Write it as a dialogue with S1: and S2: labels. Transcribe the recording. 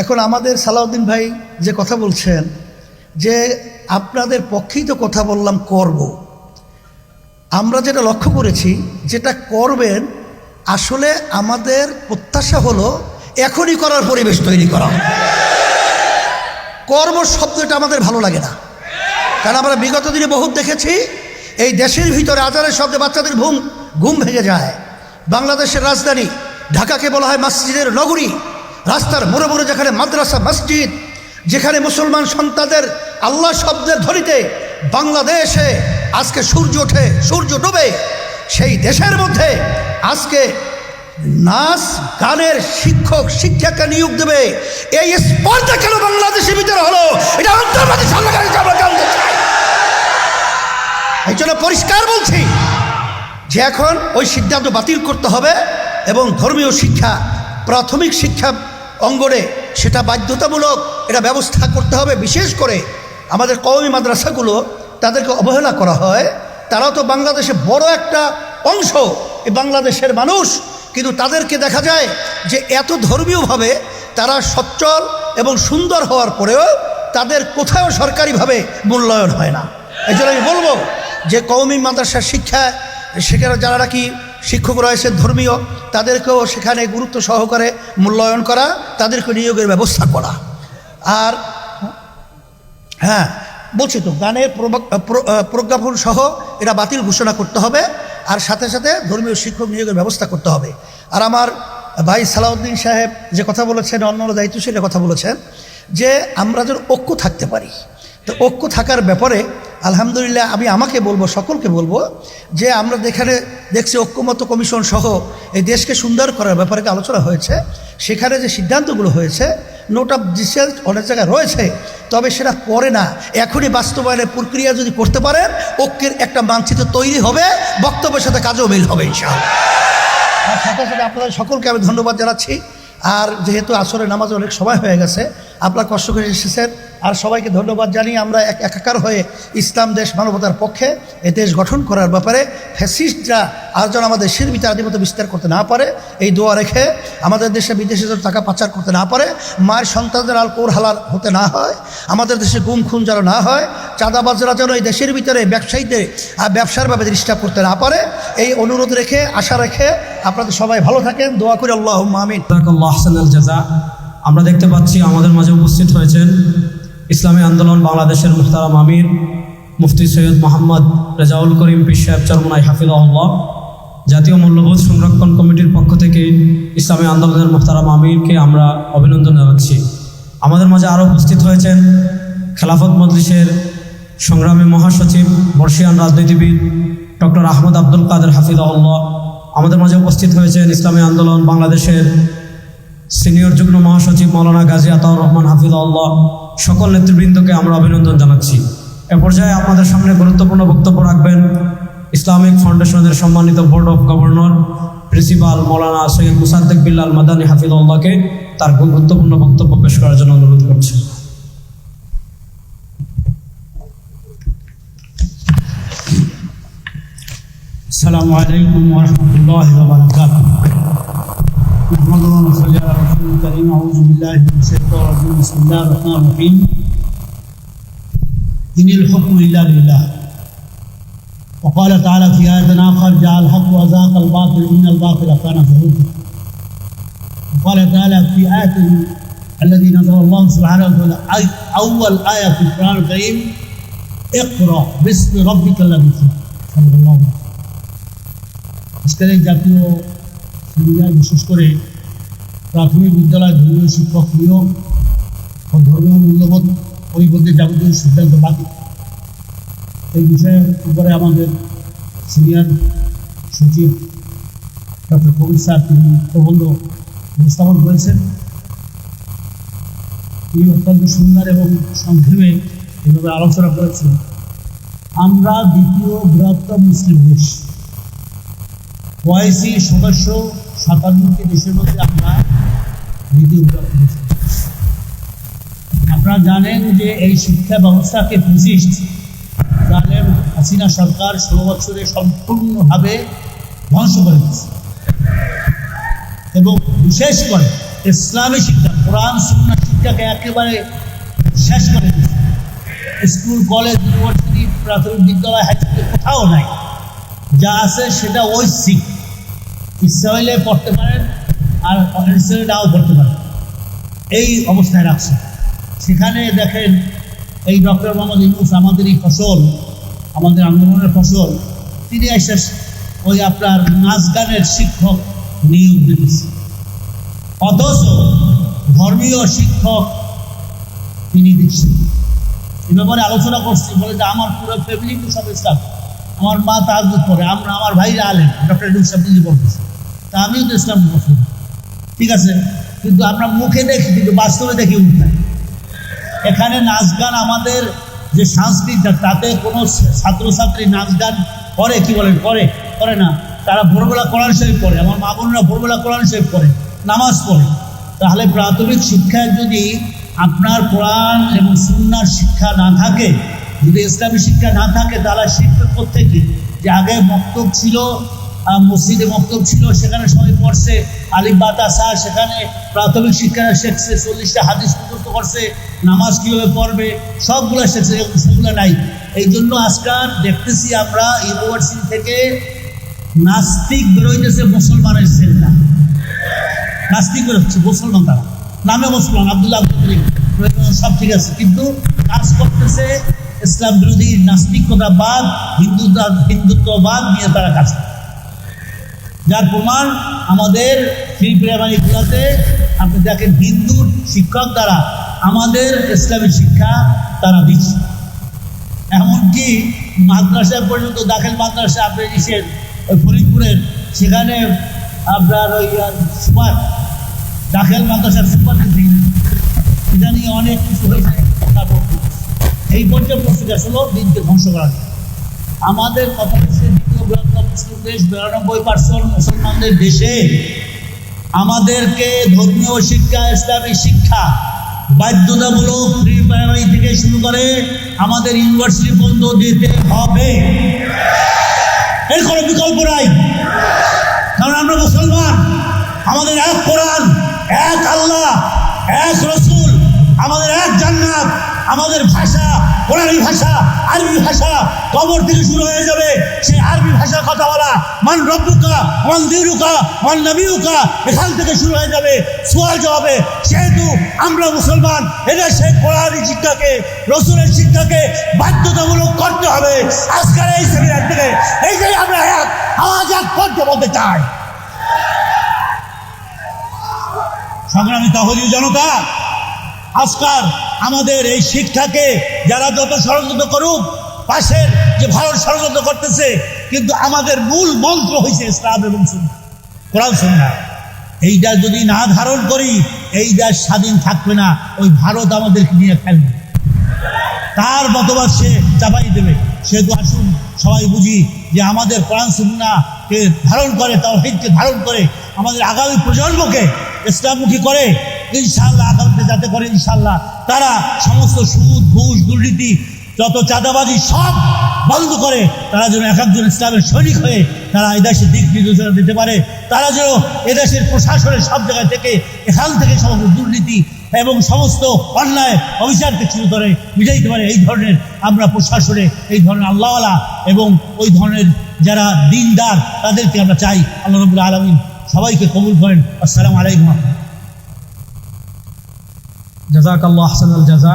S1: এখন আমাদের সালাউদ্দিন ভাই যে কথা বলছেন যে আপনাদের পক্ষেই তো কথা বললাম করব, আমরা যেটা লক্ষ্য করেছি যেটা করবেন আসলে আমাদের প্রত্যাশা হলো এখনই করার পরিবেশ তৈরি করা। কর্ম শব্দটা আমাদের ভালো লাগে না, কারণ আমরা বিগত দিনে বহুত দেখেছি এই দেশের ভিতরে আজানের শব্দে বাচ্চাদের ঘুম ভেঙে যায়। বাংলাদেশের রাজধানী ঢাকাকে বলা হয় মসজিদের নগরী। রাস্তার মোড়ে মোড়ে যেখানে মাদ্রাসা মসজিদ, যেখানে মুসলমান সন্তানদের আল্লাহ শব্দের ধ্বনিতে বাংলাদেশে আজকে সূর্য ওঠে সূর্য ডোবে, সেই দেশের মধ্যে আজকে নাচ গানের শিক্ষক শিক্ষাকে নিয়োগ দেবে, এই স্পর্ধা কেন বাংলাদেশের ভিতরে হলো? এটা আন্তর্জাতিক সরকারের কাছে আমরা জানতে চাই। এই জন্য পরিষ্কার বলছি যে এখন ওই সিদ্ধান্ত বাতিল করতে হবে এবং ধর্মীয় শিক্ষা প্রাথমিক শিক্ষা অঙ্গনে সেটা বাধ্যতামূলক এটা ব্যবস্থা করতে হবে। বিশেষ করে আমাদের কওমি মাদ্রাসাগুলো তাদেরকে অবহেলা করা হয়। তারাও তো বাংলাদেশে বড় একটা অংশ এই বাংলাদেশের মানুষ, কিন্তু তাদেরকে দেখা যায় যে এত ধর্মীয়ভাবে তারা সচ্ছল এবং সুন্দর হওয়ার পরেও তাদের কোথাও সরকারিভাবে মূল্যায়ন হয় না। এই জন্য আমি বলবো যে কওমি মাদ্রাসার শিক্ষা সেখানে যারা নাকি শিক্ষক রয়েছে ধর্মীয়, তাদেরকেও সেখানে গুরুত্ব সহকারে মূল্যায়ন করা, তাদেরকে নিয়োগের ব্যবস্থা করা। আর হ্যাঁ বলছি তো, গানের প্রজ্ঞাপন সহ এটা বাতিল ঘোষণা করতে হবে, আর সাথে সাথে ধর্মীয় শিক্ষক নিয়োগের ব্যবস্থা করতে হবে। আর আমার ভাই সালাউদ্দিন সাহেব যে কথা বলেছেন, অন্যান্য দায়িত্বশীলের কথা বলেছেন যে আমরা যেন ঐক্য থাকতে পারি। তো ঐক্য থাকার ব্যাপারে আলহামদুলিল্লাহ আমি আমাকে বলবো, সকলকে বলবো যে আমরা দেখছি ঐক্যমত্য কমিশন সহ এই দেশকে সুন্দর করার ব্যাপারে আলোচনা হয়েছে। সেখানে যে সিদ্ধান্তগুলো হয়েছে নোট অফ ডিসেন্ট অনেক জায়গায় রয়েছে, তবে সেটা পরে না, এখনই বাস্তবায়নের প্রক্রিয়া যদি করতে পারেন ঐক্যের একটা মানচিত্র তৈরি হবে, বক্তব্যের সাথে কাজও মিল হবে ইনশাআল্লাহ। আর সাথে সাথে আপনাদের সকলকে আমি ধন্যবাদ জানাচ্ছি। আর যেহেতু আসরের নামাজ অনেক সময় হয়ে গেছে, আপনারা কষ্ট করে এসেছেন, আর সবাইকে ধন্যবাদ জানিয়ে আমরা একাকার হয়ে ইসলাম দেশ মানবতার পক্ষে এ দেশ গঠন করার ব্যাপারে ফ্যাসিস্টরা আর যেন আমাদের দেশের ভিতরে আধিপত্য বিস্তার করতে না পারে এই দোয়া রেখে, আমাদের দেশে বিদেশে যেন টাকা পাচার করতে না পারে, মায়ের সন্তানদের আলকোহল হালাল হতে না হয়, আমাদের দেশে গুম খুন যেন না হয়, চাঁদাবাজরা যেন এই দেশের ভিতরে ব্যবসায়ীদের ব্যবসার ভাবে ডিস্টার্ব করতে না পারে, এই অনুরোধ রেখে আশা রেখে আপনাদের সবাই ভালো থাকেন, দোয়া করি। আল্লাহুম্মা আমিন।
S2: আমরা দেখতে পাচ্ছি আমাদের মাঝে উপস্থিত হয়েছেন ইসলামী আন্দোলন বাংলাদেশের মুহতারাম আমির মুফতি সৈয়দ মোহাম্মদ রেজাউল করিম পীর সাহেব চরমনাই হাফিজাহুল্লাহ। জাতীয় মূল্যবোধ সংরক্ষণ কমিটির পক্ষ থেকে ইসলামী আন্দোলনের মুহতারাম আমিরকে আমরা অভিনন্দন জানাচ্ছি। আমাদের মাঝে আরও উপস্থিত হয়েছেন খেলাফত মজলিসের সংগ্রামী মহাসচিব বর্ষিয়ান রাজনীতিবিদ ডক্টর আহমদ আব্দুল কাদের হাফিজাহুল্লাহ। আমাদের মাঝে উপস্থিত হয়েছেন ইসলামী আন্দোলন বাংলাদেশের সিনিয়র যুগ্ম মহাসচিব মৌলানা গাজী আতাউর রহমান হাফিজাহুল্লাহ। সকল নেতৃবৃন্দকে আমরা অভিনন্দন জানাচ্ছি। এ পর্যায়ে আপনাদের সামনে গুরুত্বপূর্ণ বক্তব্য রাখবেন ইসলামিক ফাউন্ডেশনের সম্মানিত বোর্ড অফ গভর্নর প্রিন্সিপাল মৌলানা সৈয়দ মুসাদ্দেক বিল্লাল মাদানী হাফিজাহুল্লাহকে তার গুরুত্বপূর্ণ বক্তব্য পেশ করার জন্য অনুরোধ করছি।
S3: আসসালামু আলাইকুম ওয়া রাহমাতুল্লাহি ওয়া বারাকাতুহু। نحمده ونصلي على رسوله الكريم. أعوذ بالله من الشيطان الرجيم. بسم الله الرحمن الرحيم. إن الحكم إلا لله. وقال تعالى في آية آخر جاء الحق وزهق الباطل إن الباطل كان زهوقا. وقال تعالى في آية الذي نزل الله سبحانه وتعالى أول آية في القرآن الكريم اقرأ باسم ربك الذي خلق. صدق الله عليه وسلم. আজকের এই জাতীয় সেমিনার বিশেষ করে প্রাথমিক বিদ্যালয় ধর্মীয় শিক্ষক নিয়োগ ও ধর্মীয় মূল্যবোধ পরিবর্তে যাবতীয় সিদ্ধান্ত বাতিল, এই বিষয়ের উপরে আমাদের সিনিয়র সচিব ডক্টর কবির স্যার তিনি প্রবন্ধ উপস্থাপন করেছেন। তিনি অত্যন্ত সুন্দর এবং সংক্ষেপে এভাবে আলোচনা করেছেন। আমরা দ্বিতীয় বৃহত্তম মুসলিম দেশ, ওআইসি সদস্য 57টি দেশের মধ্যে আমরা দ্বিতীয় বৃহত্তম। আপনারা জানেন যে এই শিক্ষা ব্যবস্থাকে ফ্যাসিস্ট জালেম হাসিনা সরকার 16 বছরে সম্পূর্ণভাবে ধ্বংস করে দিচ্ছে, এবং বিশেষ করে ইসলামী শিক্ষা, কোরআন সুন্নাহ শিক্ষাকে একেবারে শেষ করে দিয়েছে। স্কুল, কলেজ, ইউনিভার্সিটি, প্রাথমিক বিদ্যালয়, হাই স্কুল কোথাও নাই। যা আছে সেটা ঐচ্ছিক, ইচ্ছা হইলে পড়তে পারেন আর ইচ্ছা হইলে নাও পড়তে পারেন, এই অবস্থায় রাখছে। সেখানে দেখেন এই ডক্টর মোহাম্মদ ইউনূস, আমাদের এই ফসল, আমাদের আন্দোলনের ফসল, তিনি এসে ওই আপনার নাচ গানের শিক্ষক নিয়োগ দিতেছে, অথচ ধর্মীয় শিক্ষক তিনি দিচ্ছেন। এ ব্যাপারে আলোচনা করছি, বলে যে আমার পুরো ফ্যামিলি তো সব ইসলাম, আমার মা তাহাজ্জুদ পড়ে, আমার ভাইরা আলেম, ডক্টর ইউনূস সাহেব নিজে বলতেছে, তা আমিও তো ইসলাম পছন্দ, ঠিক আছে, কিন্তু আমরা মুখে দেখি কিন্তু বাস্তবে দেখি উল্টায়। এখানে নাচ গান আমাদের যে সংস্কৃতি, তাতে কোনো ছাত্রছাত্রী নাচ গান করে, কি বলেন, করে না। তারা ভোরবেলা কোরআন শরীফ পড়ে, আমার মা বোনরা ভোরবেলা কোরআন শরীফ পড়ে, নামাজ পড়ে। তাহলে প্রাথমিক শিক্ষায় যদি আপনার কোরআন এবং সুন্নাহর শিক্ষা না থাকে, যদি ইসলামী শিক্ষা না থাকে, তাহলে শিখবে কোত্থেকে? যে আগে মক্তব ছিল, মসজিদে মক্তব ছিল, সেখানে সবাই পড়ছে আলিফ বা তা সা, সেখানে প্রাথমিক শিক্ষা শিখছে, 40টা হাদিস মুখস্থ করছে, নামাজ কীভাবে পড়বে সবগুলো শিখছে, সেগুলো নাই। এই জন্য আজকাল দেখতেছি আমরা ইউনিভার্সিটি থেকে নাস্তিক বেরোইতেছে, মুসলমানের ছেলেরা নাস্তিক বেরোচ্ছে, মুসলমান তারা নামে মুসলমান, আব্দুল্লাহ সব ঠিক আছে, কিন্তু কাজ করতেছে ইসলাম বিরোধী নাস্তিকতাবাদ, হিন্দুত্ববাদ নিয়ে তারা কাজ করে। যার প্রমাণ আমাদের ফ্রি প্রাইমারিগুলোতে আপনি দেখেন হিন্দু শিক্ষক দ্বারা আমাদের ইসলামী শিক্ষা তারা দিচ্ছে। এমনকি মাদ্রাসা পর্যন্ত, দাখিল মাদ্রাসা আপনি দিচ্ছেন ওই ফরিদপুরের, সেখানে আপনার ওই সুপার দাখিল মাদ্রাসার সুপার এটা নিয়ে অনেক কিছু হয়েছে। এই পর্যায়ে প্রস্তুতি আসলে দিনকে ধ্বংস করা যায়। আমাদের কথা হচ্ছে দ্বিতীয় বৃহত্তম মুসলিম দেশ, 92% মুসলমানদের দেশে আমাদেরকে ধর্মীয় শিক্ষা, ইসলামী শিক্ষা বাধ্যতামূলক প্রি প্রাইমারি থেকে শুরু করে আমাদের ইউনিভার্সিটি পর্যন্ত দিতে হবে, এর কোনো বিকল্প নাই। কারণ আমরা মুসলমান, আমাদের এক কোরআন, এক আল্লাহ, এক রসুল, আমাদের এক জান্নাত, আমাদের ভাষা কোরআনী ভাষা, আরবি ভাষা। কবর থেকে শুরু হয়ে যাবে সেই আরবি ভাষার কথা বলা, মান রব্বুকা মান দীনুকা মান নবিয়ুকা, এখান থেকে শুরু হয়ে যাবে সওয়াল জবাবে। সেহেতু আমরা মুসলমান, এদের সেই কোরআনী শিক্ষাকে, রসুলের শিক্ষাকে বাধ্যতামূলক করতে হবে। আজকের এই সেমিনার থেকে এইটাই আমরা এক আওয়াজ এক করতে বলতে চাই। সংগ্রামী তাওহীদি জনতা, আজকাল আমাদের এই শিক্ষাকে যারা যত ষড়যন্ত্র করুক, পাশের যে ভারত ষড়যন্ত্র করতেছে, কিন্তু আমাদের মূল মন্ত্র হয়েছে ইসলাম এবং সুন্নাহ, কোরআন সুন্নাহ। এইটা যদি না ধারণ করি, এই দেশ স্বাধীন থাকবে না, ওই ভারত আমাদেরকে নিয়ে ফেলবে, তার মতবাদ সে চাপাই দেবে। সেহেতু আসুন সবাই বুঝি যে আমাদের কোরআন সুন্নাহকে ধারণ করে, তাওহীদকে ধারণ করে আমাদের আগামী প্রজন্মকে ইসলামমুখী করে, ইনশাআল্লাহ আগামীতে যাতে করে ইনশাআল্লাহ তারা সমস্ত সুদ, ঘুষ, দুর্নীতি, যত চাঁদাবাজি সব বন্ধ করে, তারা যেন এক একজন ইসলামের সৈনিক হয়ে তারা এদেশের দিক নির্দেশনা দিতে পারে। তারা যেন এদেশের প্রশাসনের সব জায়গা থেকে, এখান থেকে সমস্ত দুর্নীতি এবং সমস্ত অন্যায় অবিচারকে শুরু করে বুঝাইতে পারে। এই ধরনের আমরা প্রশাসনে এই ধরনের আল্লাহওয়ালা এবং ওই ধরনের যারা দিনদার, তাদেরকে আমরা চাই। আল্লাহ রাব্বুল আলামিন সবাইকে কবুল করেন। আসসালামু আলাইকুম।
S2: জাযাকাল্লাহু আহসানাল জাযা।